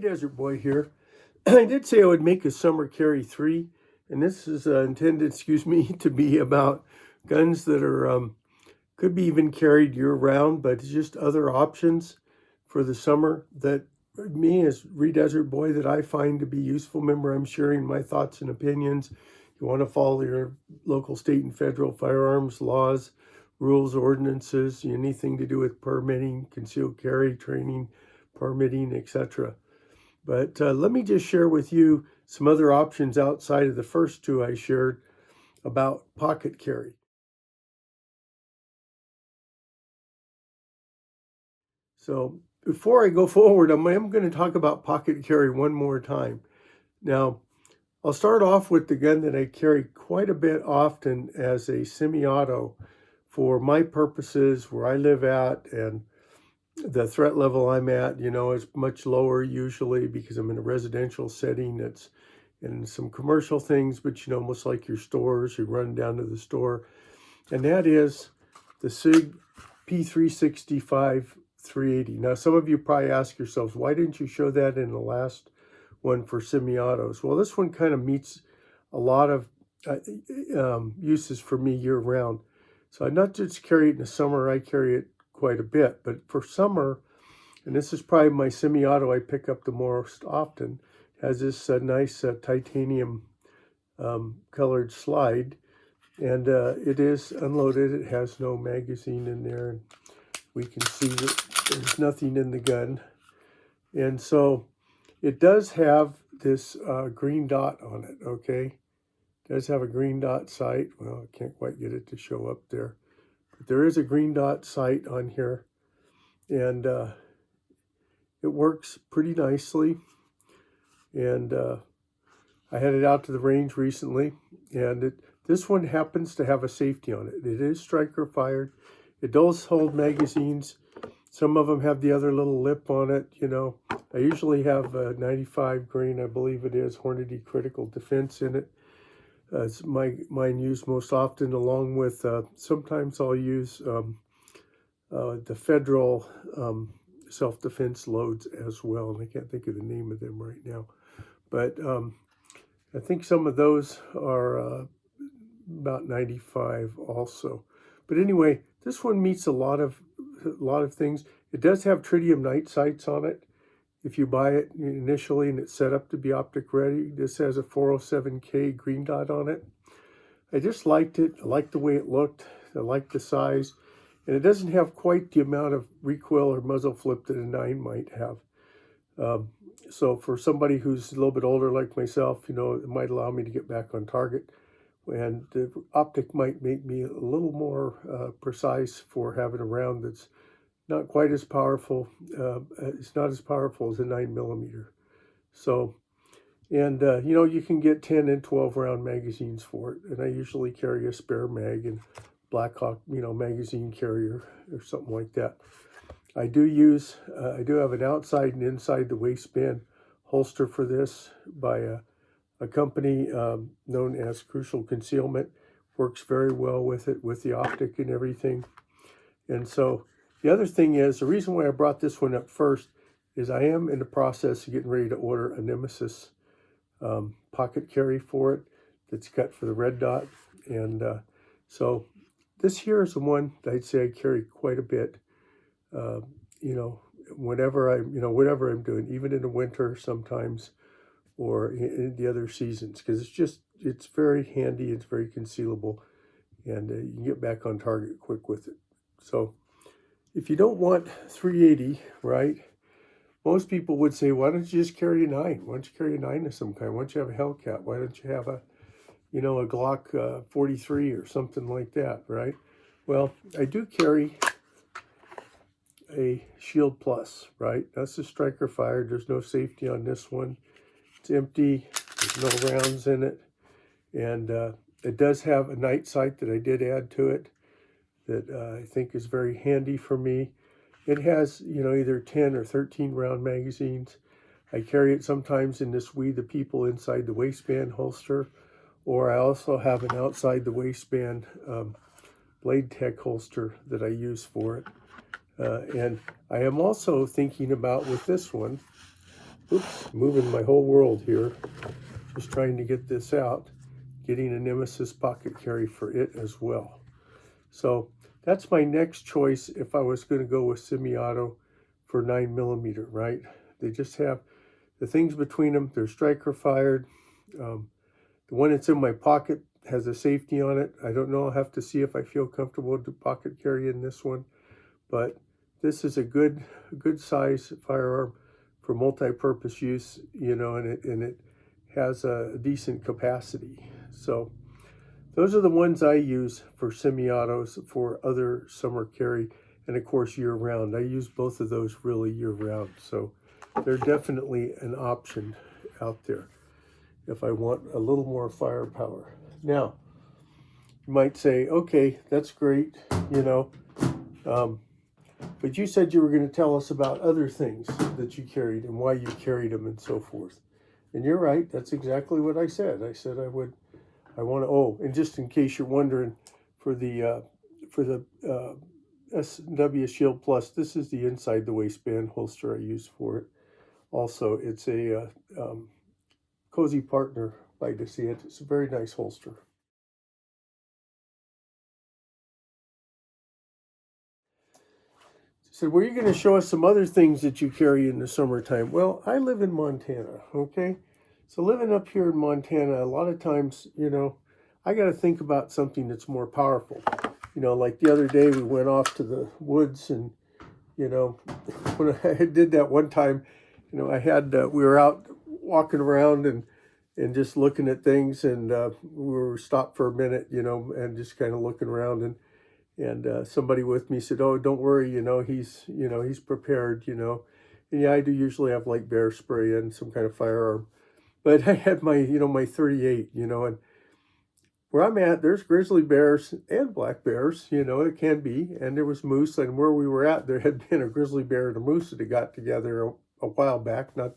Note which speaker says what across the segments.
Speaker 1: Desert Boy here. I did say I would make a summer carry 3, and this is intended, to be about guns that are could be even carried year-round, but it's just other options for the summer that me as Desert Boy that I find to be useful. Remember, I'm sharing my thoughts and opinions. You want to follow your local, state, and federal firearms laws, rules, ordinances, anything to do with permitting, concealed carry, training, permitting, etc. But let me just share with you some other options outside of the first two I shared about pocket carry. So before I go forward, I'm going to talk about pocket carry one more time. Now, I'll start off with the gun that I carry quite a bit often as a semi-auto for my purposes, where I live at, and the threat level I'm at, is much lower usually because I'm in a residential setting that's in some commercial things, but almost like your stores, you run down to the store. And that is the Sig P365-380. Now, some of you probably ask yourselves, why didn't you show that in the last one for semi-autos? Well, this one kind of meets a lot of uses for me year-round. So I not just carry it in the summer, I carry it quite a bit, but for summer, and this is probably my semi-auto I pick up the most often, has this nice titanium colored slide, and it is unloaded. It has no magazine in there, and we can see that there's nothing in the gun. And so it does have this green dot on it, okay? It does have a green dot sight. Well, I can't quite get it to show up there. There is a green dot sight on here, and it works pretty nicely. And I had it out to the range recently, and this one happens to have a safety on it. It is striker fired. It does hold magazines. Some of them have the other little lip on it. I usually have a 95 grain, I believe it is, Hornady Critical Defense in it. It's mine used most often, along with sometimes I'll use the federal self-defense loads as well, and I can't think of the name of them right now. But I think some of those are about 95 also. But anyway, this one meets a lot of things. It does have tritium night sights on it. If you buy it initially and it's set up to be optic ready, this has a 407K green dot on it. I just liked it. I liked the way it looked. I liked the size. And it doesn't have quite the amount of recoil or muzzle flip that a 9 might have. So for somebody who's a little bit older like myself, it might allow me to get back on target. And the optic might make me a little more precise for having a round that's not quite as powerful. It's not as powerful as a 9mm. So, and you can get 10 and 12 round magazines for it. And I usually carry a spare mag and Blackhawk, magazine carrier or something like that. I do have an outside and inside the waistband holster for this by a company known as Crucial Concealment. Works very well with it, with the optic and everything. And so the other thing is, the reason why I brought this one up first is I am in the process of getting ready to order a Nemesis pocket carry for it that's cut for the red dot. And so this here is the one that I'd say I carry quite a bit, whatever I'm doing, even in the winter sometimes, or in the other seasons, because it's very handy, it's very concealable, and you can get back on target quick with it. So if you don't want 380, right, most people would say, why don't you just carry a 9? Why don't you carry a 9 of some kind? Why don't you have a Hellcat? Why don't you have a Glock 43 or something like that, right? Well, I do carry a Shield Plus, right? That's a striker fired. There's no safety on this one. It's empty. There's no rounds in it. And it does have a night sight that I did add to it that I think is very handy for me. It has, either 10 or 13 round magazines. I carry it sometimes in this We the People inside the waistband holster, or I also have an outside the waistband Blade Tech holster that I use for it. And I am also thinking about, with this one, Oops, moving my whole world here. Just trying to get this out. Getting a Nemesis pocket carry for it as well. So that's my next choice if I was going to go with semi-auto for 9mm, right? They just have the things between them. They're striker fired. The one that's in my pocket has a safety on it. I don't know. I'll have to see if I feel comfortable to pocket carry in this one. But this is a good size firearm for multi-purpose use, you know, and it has a decent capacity. So those are the ones I use for semi-autos for other summer carry, and of course year-round. I use both of those really year-round, so they're definitely an option out there if I want a little more firepower. Now, you might say, okay, that's great, you know, but you said you were going to tell us about other things that you carried and why you carried them and so forth. And you're right, that's exactly what I said. I said I want to, oh, and just in case you're wondering, for the S&W Shield Plus, this is the inside the waistband holster I use for it. Also, it's a Cozy Partner by DeSantis. It's a very nice holster. So were you going to show us some other things that you carry in the summertime? Well, I live in Montana, okay? So living up here in Montana, a lot of times, you know, I got to think about something that's more powerful. You know, like the other day we went off to the woods and, you know, when I did that one time, you know, I had, we were out walking around and just looking at things, and we were stopped for a minute, you know, and just kind of looking around, and somebody with me said, oh, don't worry, you know, he's prepared, you know. And yeah, I do usually have like bear spray and some kind of firearm, but I had my, you know, my 38, you know, and where I'm at, there's grizzly bears and black bears, you know, it can be, and there was moose, and where we were at, there had been a grizzly bear and a moose that had got together a while back, not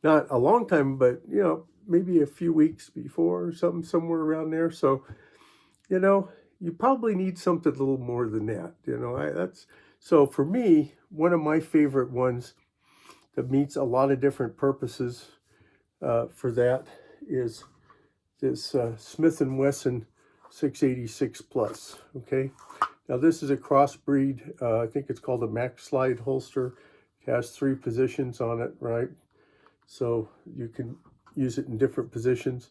Speaker 1: a long time, but, you know, maybe a few weeks before or something, somewhere around there. So, you know, you probably need something a little more than that, you know. So for me, one of my favorite ones that meets a lot of different purposes for that is this Smith & Wesson 686 Plus, okay? Now this is a crossbreed, I think it's called a Max Slide holster. It has 3 positions on it, right? So you can use it in different positions.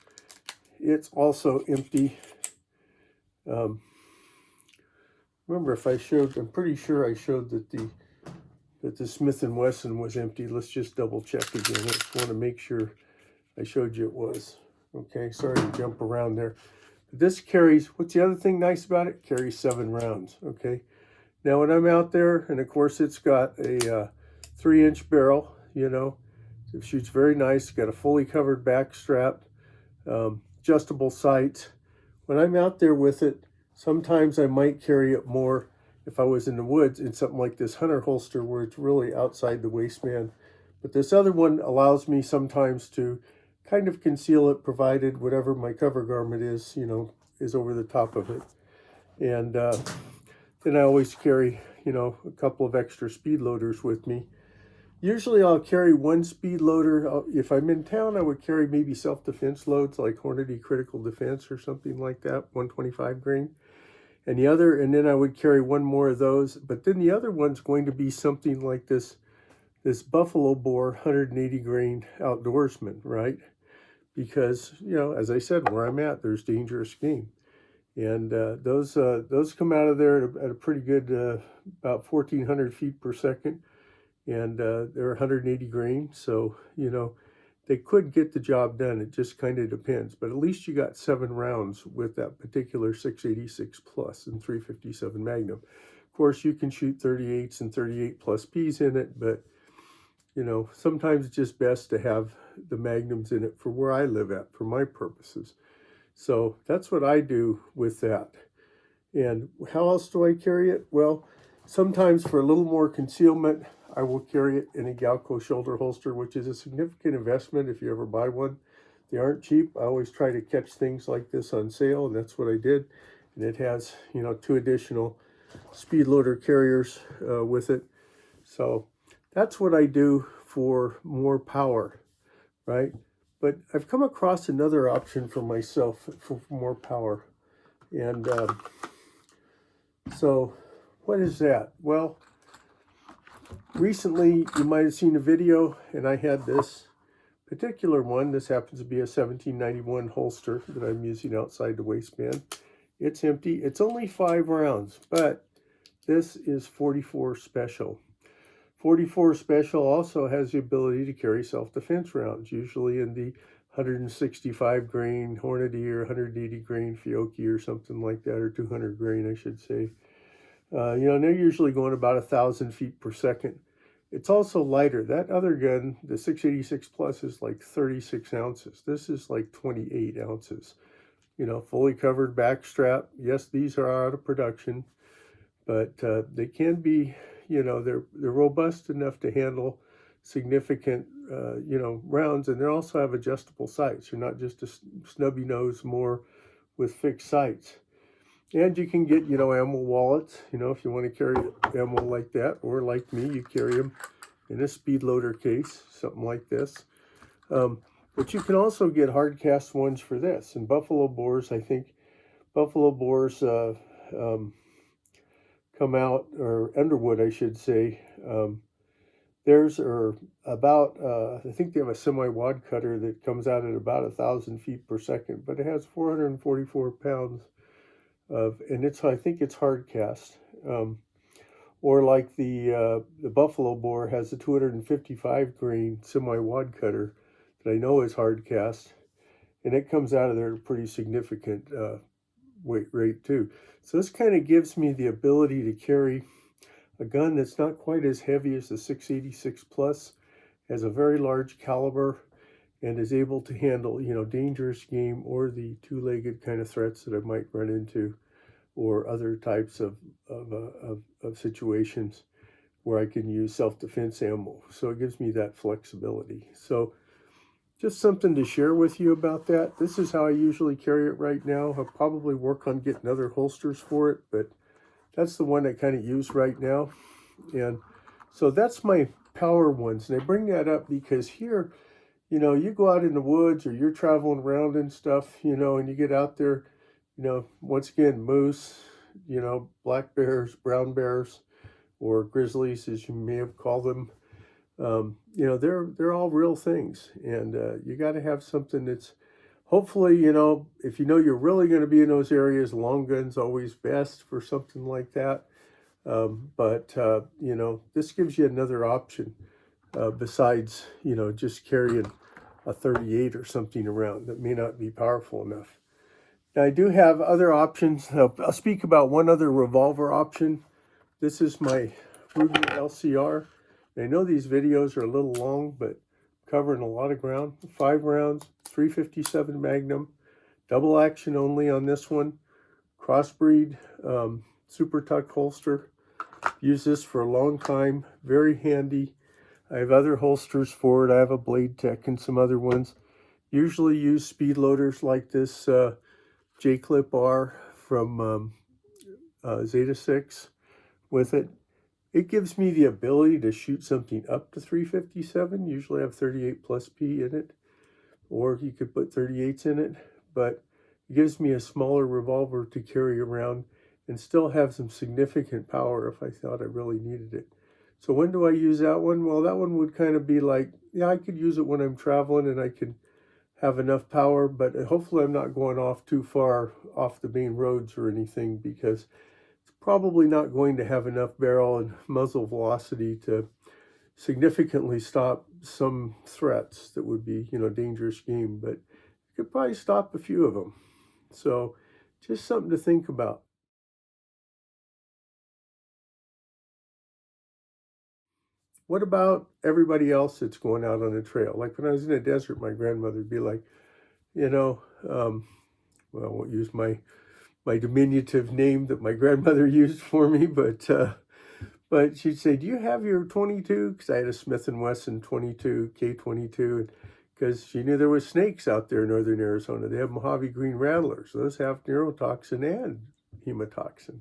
Speaker 1: It's also empty. Remember, if I showed, I'm pretty sure I showed that the Smith & Wesson was empty. Let's just double check again. I just want to make sure I showed you it was. Okay, sorry to jump around there. But this carries, what's the other thing nice about it? It carries 7 rounds, okay? Now when I'm out there, and of course it's got a 3-inch barrel, you know, it shoots very nice, got a fully covered back strap, adjustable sights. When I'm out there with it, sometimes I might carry it more if I was in the woods in something like this hunter holster where it's really outside the waistband. But this other one allows me sometimes to kind of conceal it, provided whatever my cover garment is, you know, is over the top of it. And then I always carry, you know, a couple of extra speed loaders with me. Usually I'll carry 1 speed loader. If I'm in town, I would carry maybe self-defense loads like Hornady Critical Defense or something like that, 125 grain. And then I would carry 1 more of those. But then the other one's going to be something like this Buffalo Bore 180 grain outdoorsman, right? Because, you know, as I said, where I'm at, there's dangerous game. And those come out of there at a pretty good, about 1,400 feet per second. And they're 180 grain, so, you know, they could get the job done. It just kind of depends. But at least you got 7 rounds with that particular 686 Plus and 357 Magnum. Of course, you can shoot 38s and 38 plus Ps in it, but, you know, sometimes it's just best to have the Magnums in it for where I live at, for my purposes. So that's what I do with that. And how else do I carry it? Well, sometimes for a little more concealment, I will carry it in a Galco shoulder holster, which is a significant investment if you ever buy one. They aren't cheap. I always try to catch things like this on sale, and that's what I did. And it has, you know, 2 additional speed loader carriers with it. So that's what I do for more power, right? But I've come across another option for myself for more power. And so what is that? Well, recently you might have seen a video, and I had this particular one. This happens to be a 1791 holster that I'm using outside the waistband. It's empty. It's only 5 rounds, but this is 44 special. 44 special also has the ability to carry self-defense rounds, usually in the 165 grain Hornady or 180 grain Fiocchi or something like that, or 200 grain, I should say. And they're usually going about 1,000 feet per second. It's also lighter. That other gun, the 686 Plus, is like 36 ounces. This is like 28 ounces. Fully covered back strap. Yes, these are out of production, but they can be, they're robust enough to handle significant, rounds, and they also have adjustable sights. You're not just a snubby nose more with fixed sights. And you can get, ammo wallets, if you want to carry ammo like that, or like me, you carry them in a speed loader case, something like this. But you can also get hard cast ones for this. And buffalo bores, I think, come out, or Underwood, I should say. Theirs are about, I think they have a semi-wad cutter that comes out at about 1,000 feet per second, but it has 444 pounds and I think it's hard cast. Or like the buffalo bore has a 255 grain semi-wad cutter that I know is hard cast, and it comes out of there at a pretty significant weight rate too. So this kind of gives me the ability to carry a gun that's not quite as heavy as the 686 Plus, has a very large caliber, and is able to handle, dangerous game or the two-legged kind of threats that I might run into, or other types of situations where I can use self-defense ammo. So it gives me that flexibility. So just something to share with you about that. This is how I usually carry it right now. I'll probably work on getting other holsters for it, but that's the one I kind of use right now. And so that's my power ones. And I bring that up because here, you go out in the woods or you're traveling around and stuff, and you get out there, once again, moose, black bears, brown bears, or grizzlies, as you may have called them. They're all real things. And you got to have something that's, hopefully, if you're really going to be in those areas, long gun's always best for something like that. But this gives you another option besides, just carrying a 38 or something around that may not be powerful enough. Now, I do have other options. I'll speak about one other revolver option. This is my Ruger LCR. I know these videos are a little long, but covering a lot of ground. 5 rounds, 357 Magnum, double action only on this one. Crossbreed, super tuck holster. Used this for a long time. Very handy. I have other holsters for it. I have a Blade Tech and some other ones. Usually use speed loaders like this J-Clip R from Zeta 6 with it. It gives me the ability to shoot something up to 357. Usually I have 38 plus P in it, or you could put 38s in it, but it gives me a smaller revolver to carry around and still have some significant power if I thought I really needed it. So when do I use that one? Well, that one would kind of be like, yeah, I could use it when I'm traveling and I can have enough power, but hopefully I'm not going off too far off the main roads or anything, because it's probably not going to have enough barrel and muzzle velocity to significantly stop some threats that would be, dangerous game, but you could probably stop a few of them. So just something to think about. What about everybody else that's going out on the trail? Like when I was in the desert, my grandmother would be like, well, I won't use my diminutive name that my grandmother used for me, but she'd say, "Do you have your 22?" Because I had a Smith & Wesson 22, K22, because she knew there was snakes out there in northern Arizona. They have Mojave green rattlers. Those have neurotoxin and hemotoxin.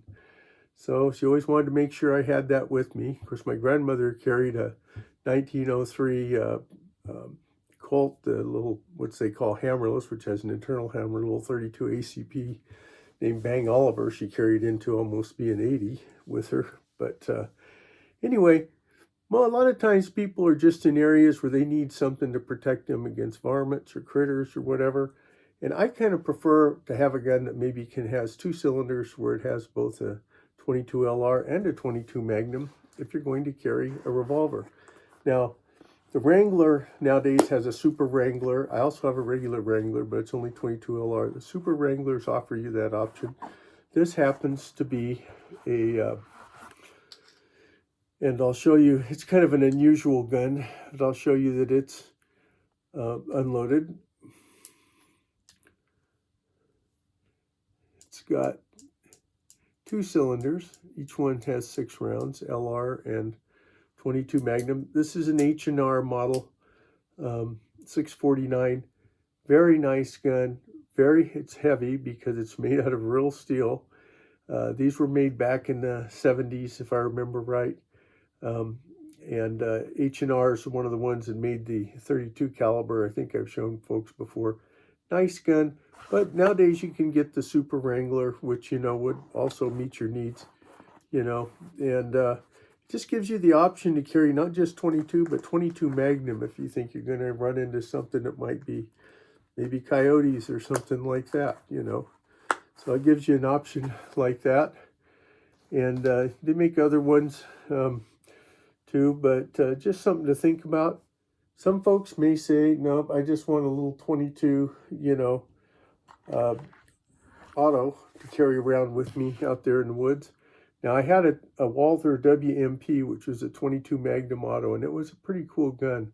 Speaker 1: So she always wanted to make sure I had that with me. Of course, my grandmother carried a 1903 Colt, the little, what they call hammerless, which has an internal hammer, little 32 ACP named Bang Oliver. She carried into almost being 80 with her. But anyway, well, a lot of times people are just in areas where they need something to protect them against varmints or critters or whatever. And I kind of prefer to have a gun that maybe has 2 cylinders where it has both a 22 LR and a 22 Magnum if you're going to carry a revolver. Now, the Wrangler nowadays has a Super Wrangler. I also have a regular Wrangler, but it's only 22 LR. The Super Wranglers offer you that option. This happens to be a, and I'll show you, it's kind of an unusual gun, but I'll show you that it's unloaded. It's got 2 cylinders. Each one has 6 rounds, LR and 22 Magnum. This is an H&R Model 649. Very nice gun. It's heavy because it's made out of real steel. These were made back in the 70s, if I remember right. And H&R is one of the ones that made the 32 caliber. I think I've shown folks before. Nice gun, but nowadays you can get the Super Wrangler, which, you know, would also meet your needs, you know, and just gives you the option to carry not just 22, but 22 Magnum if you think you're going to run into something that might be maybe coyotes or something like that, you know. So it gives you an option like that. And they make other ones too, but just something to think about. Some folks may say, no, I just want a little 22, you know, auto to carry around with me out there in the woods. Now, I had a Walther WMP, which was a 22 Magnum auto, and it was a pretty cool gun.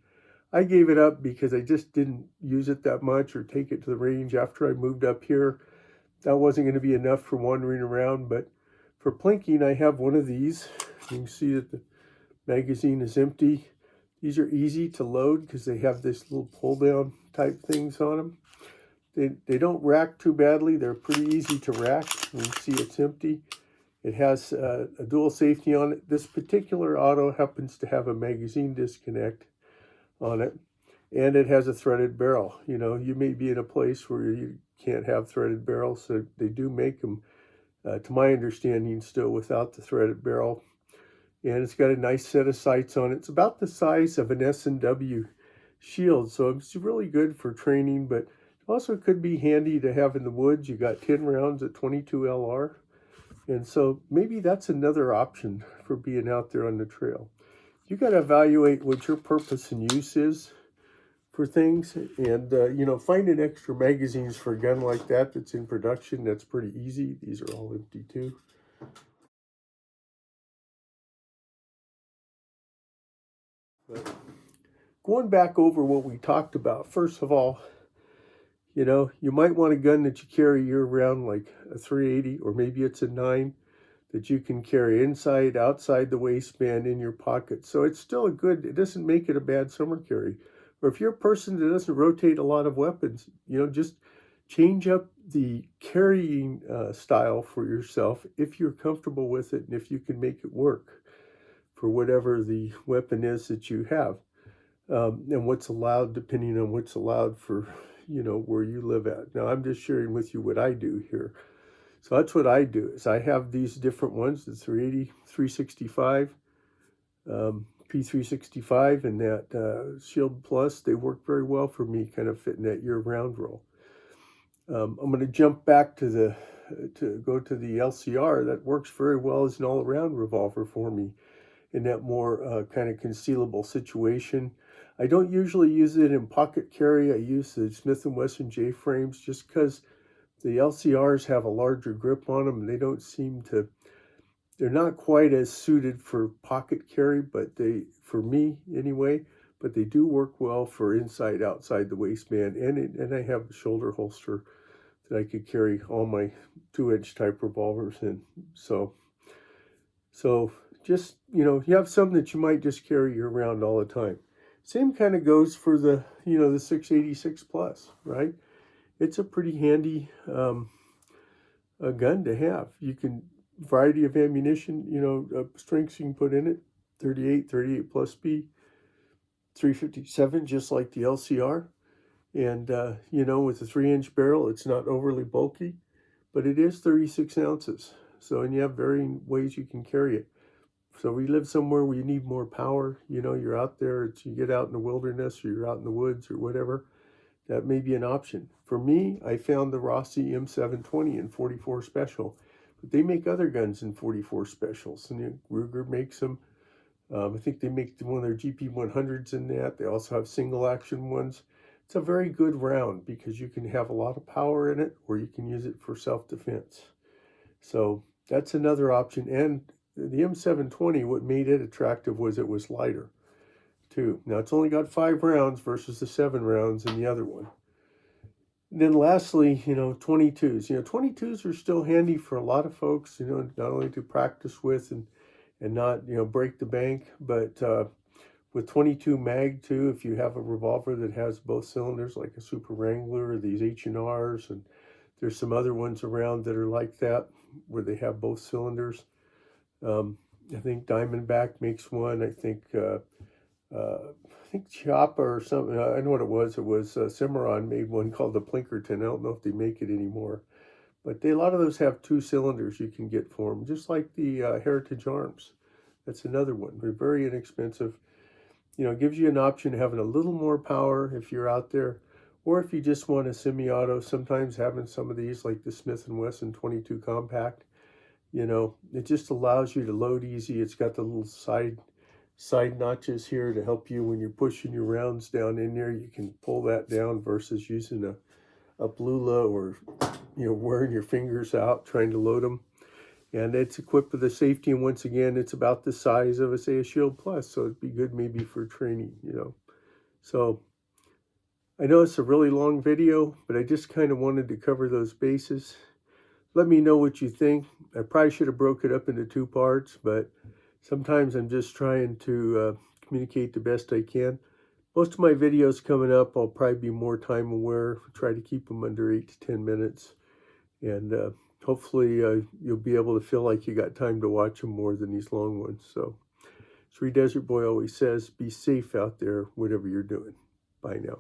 Speaker 1: I gave it up because I just didn't use it that much or take it to the range after I moved up here. That wasn't going to be enough for wandering around, but for plinking, I have one of these. You can see that the magazine is empty. These are easy to load because they have this little pull-down type things on them. They don't rack too badly. They're pretty easy to rack. You can see it's empty. It has a dual safety on it. This particular auto happens to have a magazine disconnect on it, and it has a threaded barrel. You know, you may be in a place where you can't have threaded barrels, so they do make them, to my understanding, still without the threaded barrel. And it's got a nice set of sights on it. It's about the size of an S&W Shield, so it's really good for training, but also could be handy to have in the woods. You got 10 rounds at 22 LR. And so maybe that's another option for being out there on the trail. You got to evaluate what your purpose and use is for things. And, you know, finding extra magazines for a gun like that that's in production, that's pretty easy. These are all empty too. But going back over what we talked about, first of all, you know, you might want a gun that you carry year-round, like a 380, or maybe it's a 9, that you can carry inside, outside the waistband, in your pocket. So it's still a good, it doesn't make it a bad summer carry. Or if you're a person that doesn't rotate a lot of weapons, you know, just change up the carrying style for yourself if you're comfortable with it and if you can make it work for whatever the weapon is that you have. And what's allowed depending on what's allowed for, you know, where you live at. Now, I'm just sharing with you what I do here. So that's what I do, is I have these different ones, the 380, 365, P365, and that Shield Plus. They work very well for me, kind of fitting that year-round role. I'm going to jump back to go to the LCR. That works very well as an all-around revolver for me in that more kind of concealable situation. I don't usually use it in pocket carry. I use the Smith & Wesson J-frames just because the LCRs have a larger grip on them, and they don't seem to, they're not quite as suited for pocket carry, but for me anyway, but they do work well for inside, outside the waistband, and I have a shoulder holster that I could carry all my 2-inch type revolvers in. So just, you know, you have some that you might just carry around all the time. Same kind of goes for the, you know, the 686 Plus, right? It's a pretty handy a gun to have. You can, variety of ammunition, you know, strengths you can put in it, 38 plus B. 357, just like the LCR. And, you know, with a 3-inch barrel, it's not overly bulky, but it is 36 ounces. So, and you have varying ways you can carry it. So we live somewhere where you need more power. You know, you're out there, you get out in the wilderness or you're out in the woods or whatever. That may be an option. For me, I found the Rossi M720 in 44 special. But they make other guns in 44 specials. And Ruger makes them. I think they make one of their GP100s in that. They also have single action ones. It's a very good round because you can have a lot of power in it or you can use it for self-defense. So that's another option. And the M720, what made it attractive was it was lighter too. Now it's only got 5 rounds versus the 7 rounds in the other one. And then lastly, you know, 22s. You know, 22s are still handy for a lot of folks, you know, not only to practice with and not, you know, break the bank, but with 22 mag too, if you have a revolver that has both cylinders, like a Super Wrangler or these H&Rs, and there's some other ones around that are like that, where they have both cylinders. I think Diamondback makes one. I think Chopper or something. I know what it was. It was Cimarron made one called the Plinkerton. I don't know if they make it anymore, but a lot of those have 2 cylinders you can get for them, just like the Heritage Arms. That's another one. They're very inexpensive. You know, it gives you an option of having a little more power if you're out there, or if you just want a semi-auto. Sometimes having some of these, like the Smith & Wesson 22 Compact, you know, it just allows you to load easy. It's got the little side notches here to help you when you're pushing your rounds down in there. You can pull that down versus using a Blula or, you know, wearing your fingers out trying to load them. And it's equipped with a safety, and once again, it's about the size of, say, a Shield Plus, so it'd be good maybe for training, you know. So I know it's a really long video, but I just kind of wanted to cover those bases. Let me know what you think. I probably should have broke it up into 2 parts, but sometimes I'm just trying to communicate the best I can. Most of my videos coming up, I'll probably be more time aware, try to keep them under 8 to 10 minutes. And hopefully you'll be able to feel like you got time to watch them more than these long ones. So, Sri Desert Boy always says, be safe out there, whatever you're doing. Bye now.